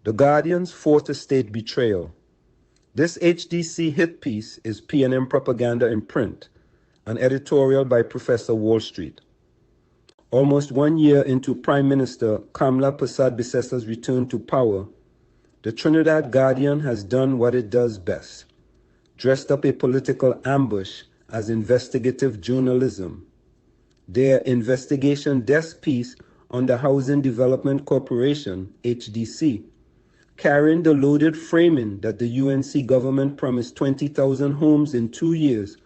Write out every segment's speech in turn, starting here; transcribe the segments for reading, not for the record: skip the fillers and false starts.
The Guardian's Fourth Estate Betrayal. This HDC hit piece is PNM propaganda in print, an editorial by Professor Wall Street. Almost 1 year into Prime Minister Kamla Persad-Bissesa's return to power, the Trinidad Guardian has done what it does best, dressed up a political ambush as investigative journalism. Their investigation desk piece on the Housing Development Corporation, HDC, carrying the loaded framing that the UNC government promised 20,000 homes in 2 years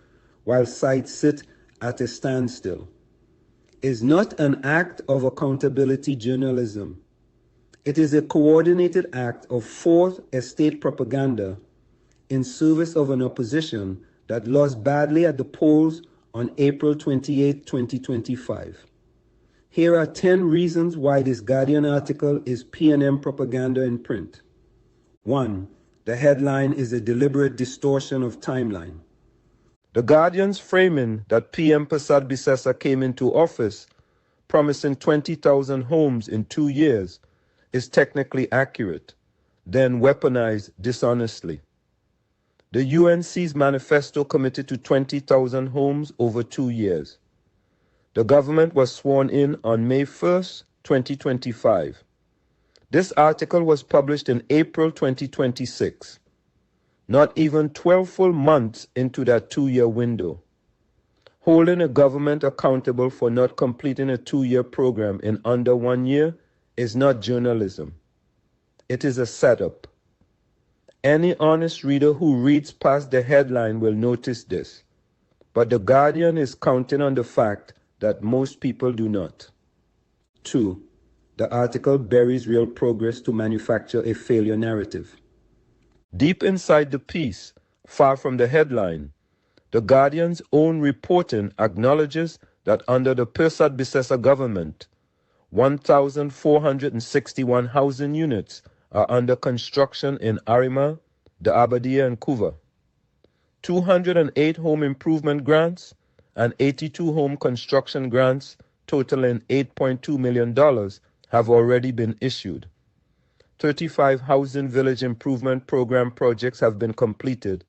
while sites sit at a standstill, is not an act of accountability journalism. It is a coordinated act of fourth estate propaganda in service of an opposition that lost badly at the polls on April 28, 2025. Here are 10 reasons why this Guardian article is PNM propaganda in print. 1. The headline is a deliberate distortion of timeline. The Guardian's framing that PM Persad-Bissessa came into office promising 20,000 homes in 2 years is technically accurate, then weaponized dishonestly. The UNC's manifesto committed to 20,000 homes over 2 years. The government was sworn in on May 1st, 2025. This article was published in April 2026, not even 12 full months into that 2-year window. Holding a government accountable for not completing a 2-year program in under 1 year is not journalism. It is a setup. Any honest reader who reads past the headline will notice this, but The Guardian is counting on the fact that most people do not. 2. The article buries real progress to manufacture a failure narrative. Deep inside the piece, far from the headline, The Guardian's own reporting acknowledges that under the Persad-Bissessa government, 1,461 housing units are under construction in Arima, the Abadia, and Couva. 208 home improvement grants and 82 home construction grants totaling $8.2 million have already been issued. 35 housing village improvement program projects have been completed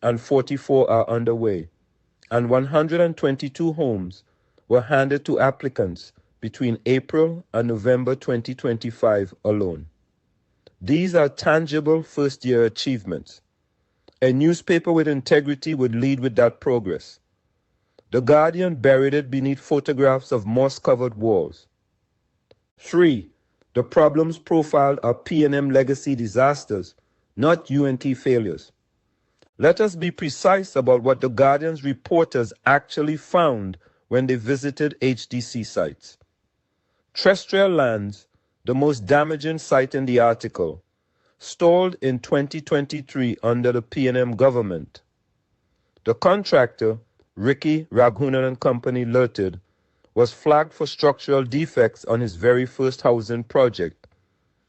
and 44 are underway, and 122 homes were handed to applicants between April and November 2025 alone. These are tangible first-year achievements. A newspaper with integrity would lead with that progress. The Guardian buried it beneath photographs of moss-covered walls. 3. The problems profiled are PNM legacy disasters, not UNT failures. Let us be precise about what the Guardian's reporters actually found when they visited HDC sites. Terrestrial lands, the most damaging site in the article, stalled in 2023 under the PNM government. The contractor, Ricky Raghunan and Company Limited, was flagged for structural defects on his very first housing project,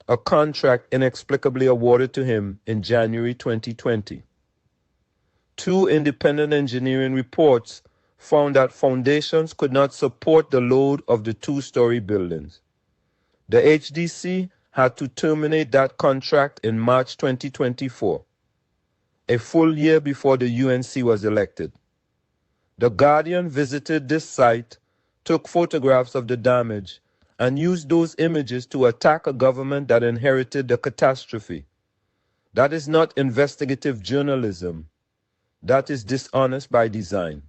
a contract inexplicably awarded to him in January 2020. 2 independent engineering reports found that foundations could not support the load of the 2-story buildings. The HDC had to terminate that contract in March 2024, a full year before the UNC was elected. The Guardian visited this site, took photographs of the damage, and used those images to attack a government that inherited the catastrophe. That is not investigative journalism. That is dishonest by design.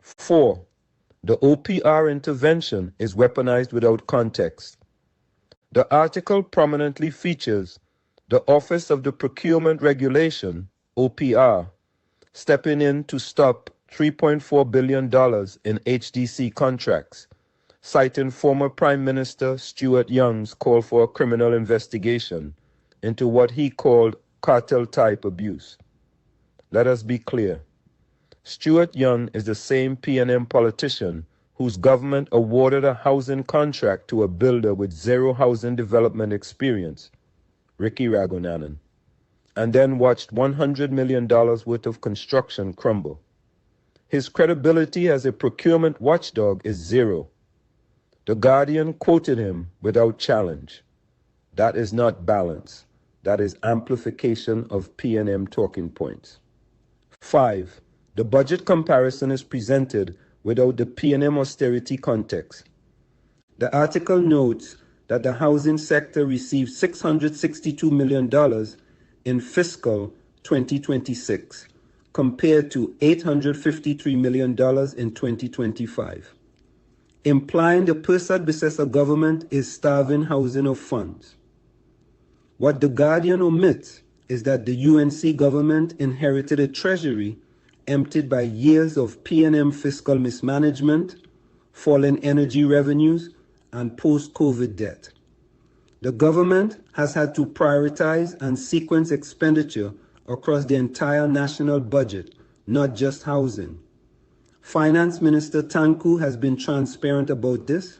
4. The OPR intervention is weaponized without context. The article prominently features the Office of the Procurement Regulation, OPR, stepping in to stop $3.4 billion in HDC contracts, citing former Prime Minister Stuart Young's call for a criminal investigation into what he called cartel-type abuse. Let us be clear. Stuart Young is the same PNM politician whose government awarded a housing contract to a builder with zero housing development experience, Ricky Raghunanan, and then watched $100 million worth of construction crumble. His credibility as a procurement watchdog is zero. The Guardian quoted him without challenge. That is not balance. That is amplification of P&M talking points. 5. The budget comparison is presented without the P&M austerity context. The article notes that the housing sector received $662 million in fiscal 2026, compared to $853 million in 2025, implying the predecessor government is starving housing of funds. What the Guardian omits is that the UNC government inherited a treasury emptied by years of P&M fiscal mismanagement, falling energy revenues, and post-COVID debt. The government has had to prioritize and sequence expenditure across the entire national budget, not just housing. Finance Minister Tanku has been transparent about this.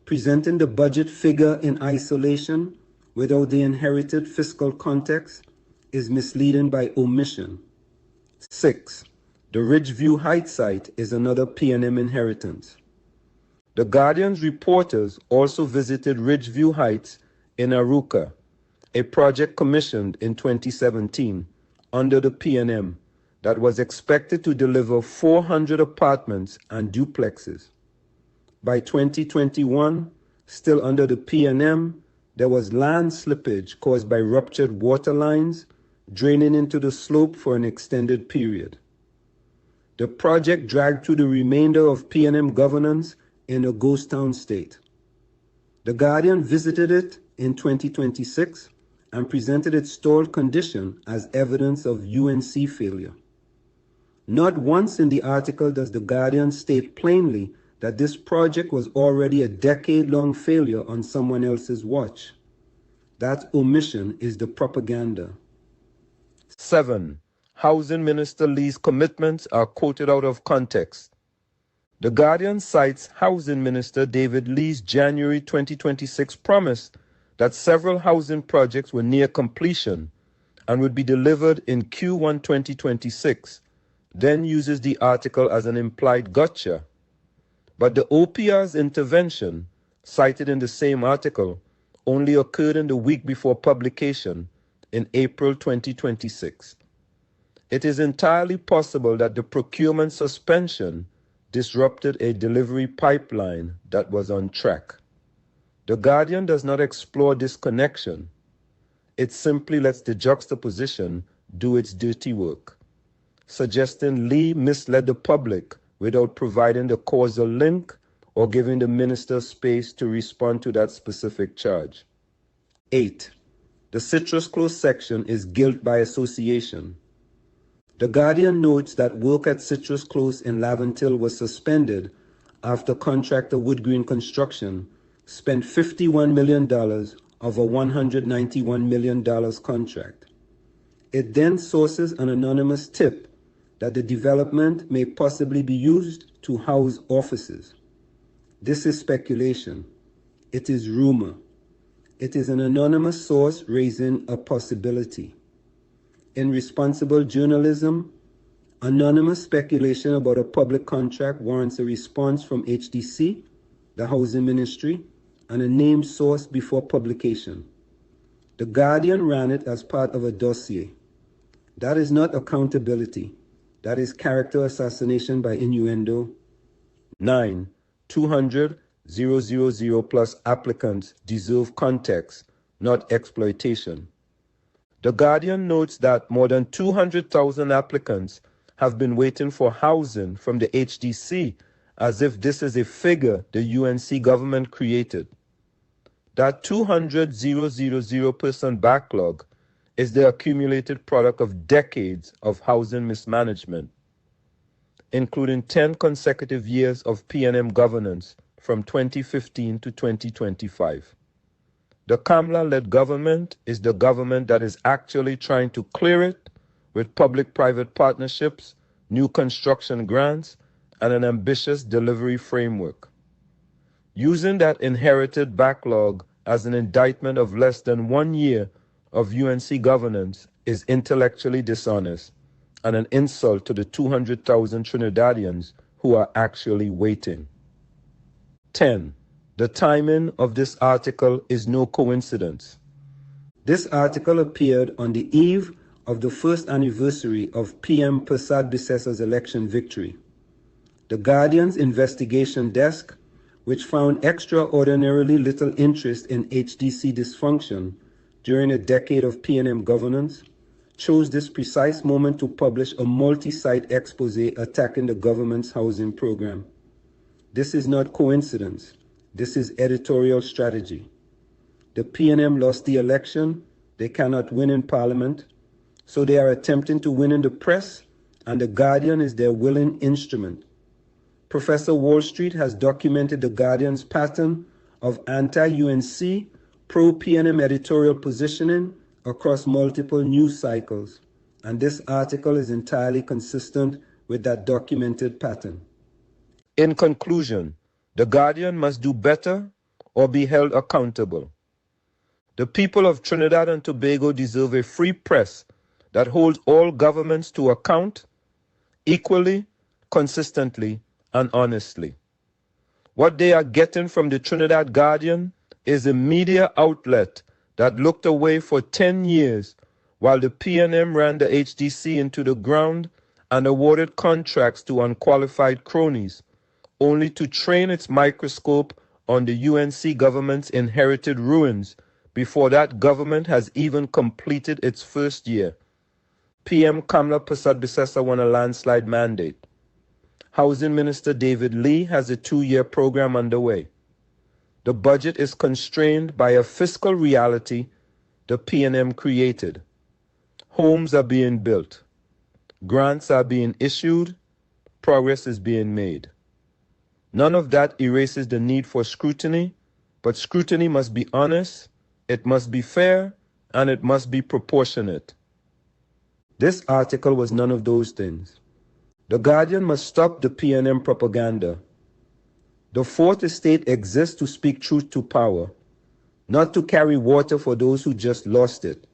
Presenting the budget figure in isolation without the inherited fiscal context is misleading by omission. 6. The Ridgeview Heights site is another P&M inheritance. The Guardian's reporters also visited Ridgeview Heights in Arouca, a project commissioned in 2017 under the P&M that was expected to deliver 400 apartments and duplexes. By 2021, still under the P&M, there was land slippage caused by ruptured water lines draining into the slope for an extended period. The project dragged through the remainder of P&M governance in a ghost town state. The Guardian visited it in 2026 and presented its stalled condition as evidence of UNC failure. Not once in the article does the Guardian state plainly that this project was already a decade-long failure on someone else's watch. That omission is the propaganda. 7. Housing Minister Lee's commitments are quoted out of context. The Guardian cites Housing Minister David Lee's January 2026 promise that several housing projects were near completion and would be delivered in Q1 2026, then uses the article as an implied gotcha. But the OPR's intervention, cited in the same article, only occurred in the week before publication, in April 2026. It is entirely possible that the procurement suspension disrupted a delivery pipeline that was on track. The Guardian does not explore this connection. It simply lets the juxtaposition do its dirty work, suggesting Lee misled the public without providing the causal link or giving the minister space to respond to that specific charge. 8. The Citrus Close section is guilt by association. The Guardian notes that work at Citrus Close in Laventille was suspended after contractor Woodgreen Construction spent $51 million of a $191 million contract. It then sources an anonymous tip that the development may possibly be used to house offices. This is speculation. It is rumor. It is an anonymous source raising a possibility. In responsible journalism, anonymous speculation about a public contract warrants a response from HDC, the Housing Ministry, and a named source before publication. The Guardian ran it as part of a dossier. That is not accountability. That is character assassination by innuendo. 9. 200,000 plus applicants deserve context, not exploitation. The Guardian notes that more than 200,000 applicants have been waiting for housing from the HDC, as if this is a figure the UNC government created. That 200,000 person backlog is the accumulated product of decades of housing mismanagement, including 10 consecutive years of P&M governance from 2015 to 2025. The Kamla-led government is the government that is actually trying to clear it with public-private partnerships, new construction grants, and an ambitious delivery framework. Using that inherited backlog as an indictment of less than 1 year of UNC governance is intellectually dishonest and an insult to the 200,000 Trinidadians who are actually waiting. 10. The timing of this article is no coincidence. This article appeared on the eve of the first anniversary of PM Prasad Bisessa's election victory. The Guardian's investigation desk, which found extraordinarily little interest in HDC dysfunction during a decade of PNM governance, chose this precise moment to publish a multi-site expose attacking the government's housing program. This is not coincidence. This is editorial strategy. The PNM lost the election. They cannot win in Parliament. So they are attempting to win in the press, and the Guardian is their willing instrument. Professor Wall Street has documented the Guardian's pattern of anti-UNC, pro-PNM editorial positioning across multiple news cycles, and this article is entirely consistent with that documented pattern. In conclusion, the Guardian must do better or be held accountable. The people of Trinidad and Tobago deserve a free press that holds all governments to account equally, consistently, and honestly. What they are getting from the Trinidad Guardian is a media outlet that looked away for 10 years while the PNM ran the HDC into the ground and awarded contracts to unqualified cronies, only to train its microscope on the UNC government's inherited ruins before that government has even completed its first year. PM Kamla Prasad Bisessa won a landslide mandate. Housing Minister David Lee has a 2-year program underway. The budget is constrained by a fiscal reality the PNM created. Homes are being built. Grants are being issued. Progress is being made. None of that erases the need for scrutiny, but scrutiny must be honest, it must be fair, and it must be proportionate. This article was none of those things. The Guardian must stop the PNM propaganda. The Fourth Estate exists to speak truth to power, not to carry water for those who just lost it.